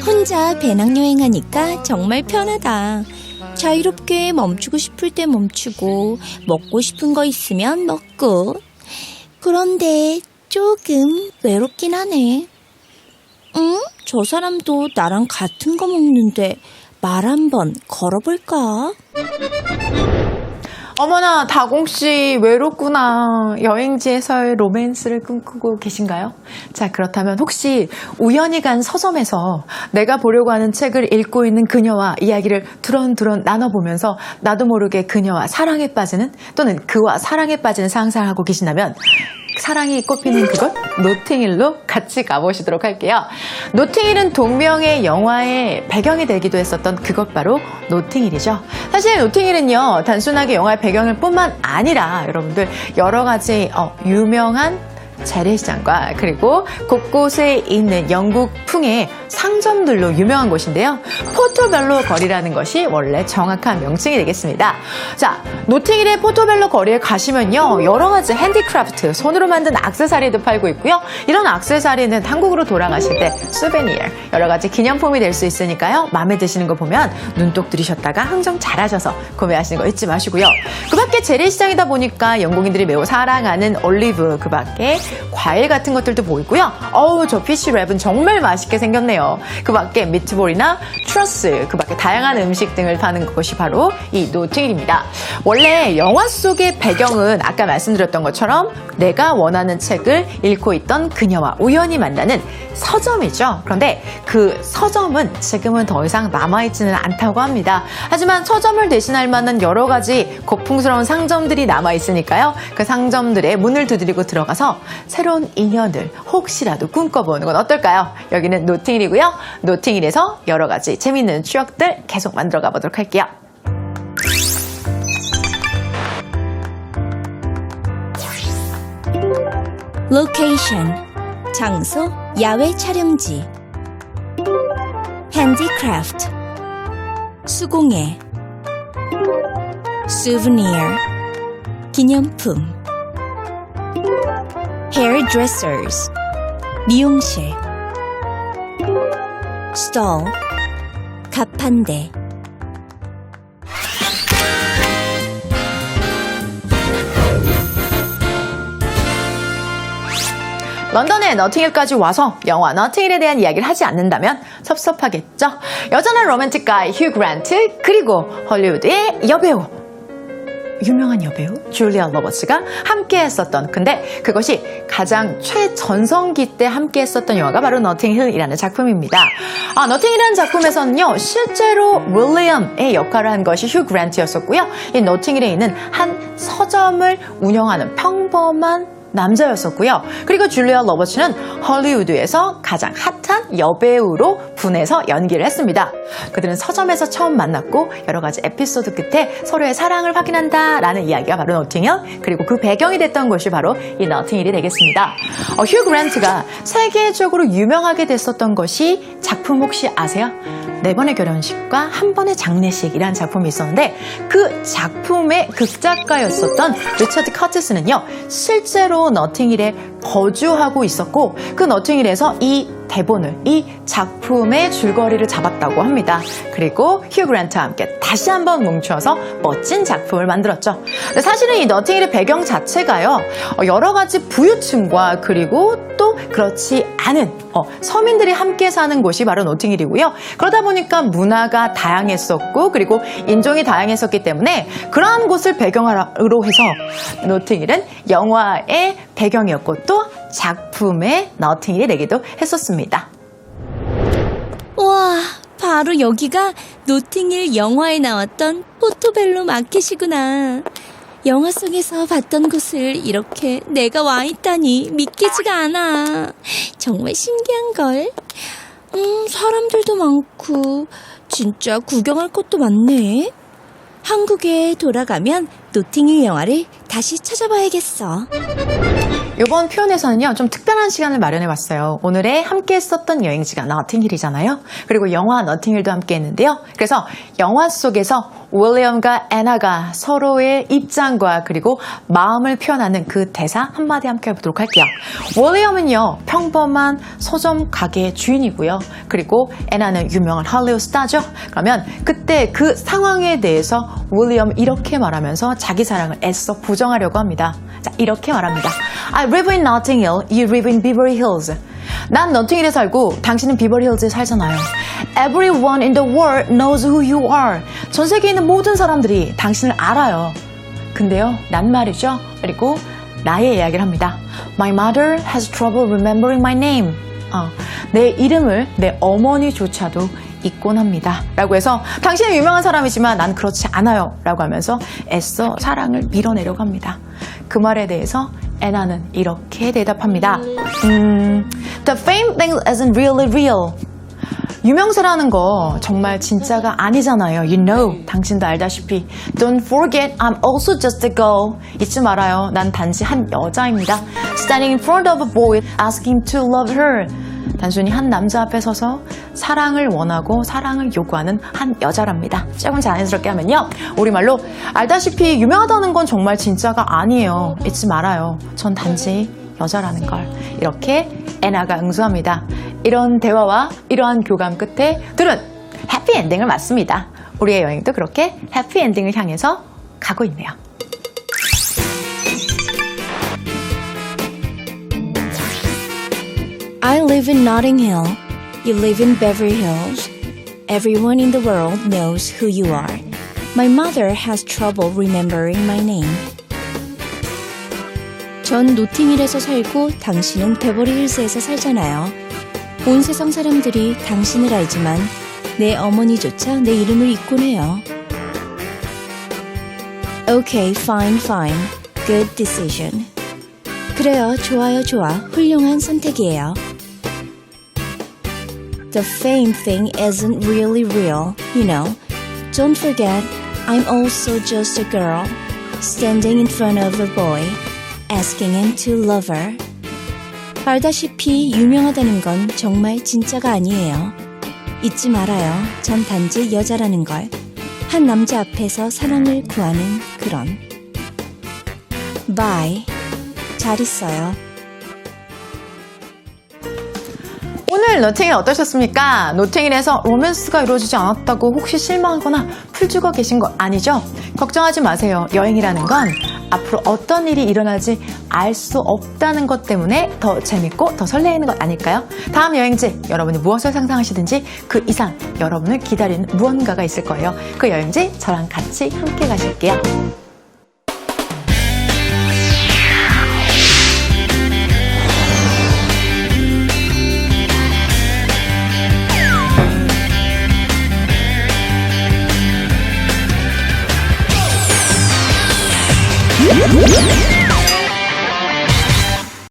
혼자 배낭여행하니까 정말 편하다. 자유롭게 멈추고 싶을 때 멈추고 먹고 싶은 거 있으면 먹고. 그런데 조금 외롭긴 하네. 저 사람도 나랑 같은 거 먹는데 말 한번 걸어볼까? 어머나, 다공씨 외롭구나. 여행지에서의 로맨스를 꿈꾸고 계신가요? 자, 그렇다면 혹시 우연히 간 서점에서 내가 보려고 하는 책을 읽고 있는 그녀와 이야기를 두런두런 나눠보면서 나도 모르게 그녀와 사랑에 빠지는 또는 그와 사랑에 빠지는 상상을 하고 계신다면 사랑이 꽃피는 그곳 노팅힐로 같이 가보시도록 할게요. 노팅힐은 동명의 영화의 배경이 되기도 했었던 그것 바로 노팅힐이죠. 사실 노팅힐은요, 단순하게 영화의 배경일 뿐만 아니라 여러분들 여러 가지 유명한 재래시장과 그리고 곳곳에 있는 영국풍의 상점들로 유명한 곳인데요. 포토벨로 거리라는 것이 원래 정확한 명칭이 되겠습니다. 자, 노팅힐의 포토벨로 거리에 가시면요, 여러 가지 핸디크래프트, 손으로 만든 액세서리도 팔고 있고요. 이런 액세서리는 한국으로 돌아가실 때 수베니어, 여러 가지 기념품이 될 수 있으니까요. 마음에 드시는 거 보면 눈독 들이셨다가 흥정 잘하셔서 구매하시는 거 잊지 마시고요. 그 밖에 재래시장이다 보니까 영국인들이 매우 사랑하는 올리브, 그 밖에 과일 같은 것들도 보이고요. 저 피쉬랩은 정말 맛있게 생겼네요. 그 밖에 미트볼이나 추러스, 그 밖에 다양한 음식 등을 파는 것이 바로 이 노팅힐입니다. 원래 영화 속의 배경은 아까 말씀드렸던 것처럼 내가 원하는 책을 읽고 있던 그녀와 우연히 만나는 서점이죠. 그런데 그 서점은 지금은 더 이상 남아있지는 않다고 합니다. 하지만 서점을 대신할 만한 여러 가지 고풍스러운 상점들이 남아있으니까요. 그 상점들의 문을 두드리고 들어가서 새로운 인연을 혹시라도 꿈꿔보는 건 어떨까요? 여기는 노팅힐이고요. 노팅힐에서 여러 가지 재밌는 추억들 계속 만들어 가보도록 할게요. 로케이션, 장소, 야외 촬영지. 핸디크래프트, 수공예. souvenir, 기념품. hairdressers, 미용실. stall, 가판대. 런던의 너팅힐까지 와서 영화 너팅힐에 대한 이야기를 하지 않는다면 섭섭하겠죠? 여전한 로맨틱 가이 휴 그란트, 그리고 헐리우드의 여배우, 유명한 여배우 줄리아 로버츠가 함께 했었던, 근데 그것이 가장 최전성기 때 함께 했었던 영화가 바로 너팅힐이라는 작품입니다. 너팅힐이라는 작품에서는요, 실제로 윌리엄의 역할을 한 것이 휴 그란트였었고요. 이 너팅힐에 있는 한 서점을 운영하는 평범한 남자였었고요. 그리고 줄리아 로버츠는 헐리우드에서 가장 핫한 여배우로 분해서 연기를 했습니다. 그들은 서점에서 처음 만났고 여러 가지 에피소드 끝에 서로의 사랑을 확인한다라는 이야기가 바로 너팅힐, 그리고 그 배경이 됐던 곳이 바로 이 너팅힐이 되겠습니다. 휴 그란트가 세계적으로 유명하게 됐었던 것이 작품 혹시 아세요? 4번의 결혼식과 한 번의 장례식이라는 작품이 있었는데 그 작품의 극작가였었던 리처드 커티스는요, 실제로 너팅힐에 거주하고 있었고 그 너팅힐에서 이 대본을, 이 작품의 줄거리를 잡았다고 합니다. 그리고 휴 그란트와 함께 다시 한번 뭉쳐서 멋진 작품을 만들었죠. 근데 사실은 이 너팅힐의 배경 자체가요, 여러 가지 부유층과 그리고 또 그렇지 않은 서민들이 함께 사는 곳이 바로 노팅힐이고요. 그러다 보니까 문화가 다양했었고 그리고 인종이 다양했었기 때문에 그러한 곳을 배경으로 해서 노팅힐은 영화의 배경이었고 또 작품의 너팅힐이 되기도 했었습니다. 와, 바로 여기가 노팅힐 영화에 나왔던 포토벨로 마켓이구나. 영화 속에서 봤던 곳을 이렇게 내가 와 있다니 믿기지가 않아. 정말 신기한걸. 사람들도 많고 진짜 구경할 것도 많네. 한국에 돌아가면 노팅힐 영화를 다시 찾아봐야겠어. 이번 표현에서는요, 좀 특별한 시간을 마련해봤어요. 오늘의 함께 했었던 여행지가 너팅힐이잖아요. 그리고 영화 너팅힐도 함께 했는데요. 그래서 영화 속에서 윌리엄과 애나가 서로의 입장과 그리고 마음을 표현하는 그 대사 한마디 함께 해보도록 할게요. 윌리엄은요, 평범한 서점 가게의 주인이고요. 그리고 애나는 유명한 할리우드 스타죠. 그러면 그때 그 상황에 대해서 윌리엄은 이렇게 말하면서 자기 사랑을 애써 부정하려고 합니다. 자, 이렇게 말합니다. I live in Notting Hill, you live in Beverly Hills. 난 너팅힐에 살고 당신은 비버리 힐즈에 살잖아요. Everyone in the world knows who you are. 전 세계에 있는 모든 사람들이 당신을 알아요. 근데요, 난 말이죠. 그리고 나의 이야기를 합니다. My mother has trouble remembering my name. 내 이름을 내 어머니조차도 잊곤 합니다. 라고 해서 당신은 유명한 사람이지만 난 그렇지 않아요. 라고 하면서 애써 사랑을 밀어내려고 합니다. 그 말에 대해서 애나는 이렇게 대답합니다. The fame thing isn't really real. 유명세라는 거 정말 진짜가 아니잖아요. You know, 당신도 알다시피. Don't forget, I'm also just a girl. 잊지 말아요. 난 단지 한 여자입니다. Standing in front of a boy, asking him to love her. 단순히 한 남자 앞에 서서 사랑을 원하고 사랑을 요구하는 한 여자랍니다. 조금 자연스럽게 하면요. 우리말로 알다시피 유명하다는 건 정말 진짜가 아니에요. 잊지 말아요. 전 단지 여자라는 걸. 이렇게 애나가 응수합니다. 이런 대화와 이러한 교감 끝에 둘은 해피엔딩을 맞습니다. 우리의 여행도 그렇게 해피엔딩을 향해서 가고 있네요. I live in Notting Hill. You live in Beverly Hills. Everyone in the world knows who you are. My mother has trouble remembering my name. 전 노팅힐에서 살고 당신은 베버리힐즈에서 살잖아요. 온 세상 사람들이 당신을 알지만 내 어머니조차 내 이름을 잊곤 해요. Okay, fine, fine. Good decision. 그래요, 좋아요, 좋아. 훌륭한 선택이에요. The fame thing isn't really real, you know. Don't forget, I'm also just a girl, standing in front of a boy, asking him to love her. 알다시피 유명하다는 건 정말 진짜가 아니에요. 잊지 말아요. 전 단지 여자라는 걸. 한 남자 앞에서 사랑을 구하는 그런. Bye. 잘 있어요. 오늘 너팅힐 어떠셨습니까? 노팅힐에서 로맨스가 이루어지지 않았다고 혹시 실망하거나 풀죽어 계신 거 아니죠? 걱정하지 마세요. 여행이라는 건 앞으로 어떤 일이 일어날지 알 수 없다는 것 때문에 더 재밌고 더 설레이는 것 아닐까요? 다음 여행지 여러분이 무엇을 상상하시든지 그 이상 여러분을 기다리는 무언가가 있을 거예요. 그 여행지 저랑 같이 함께 가실게요.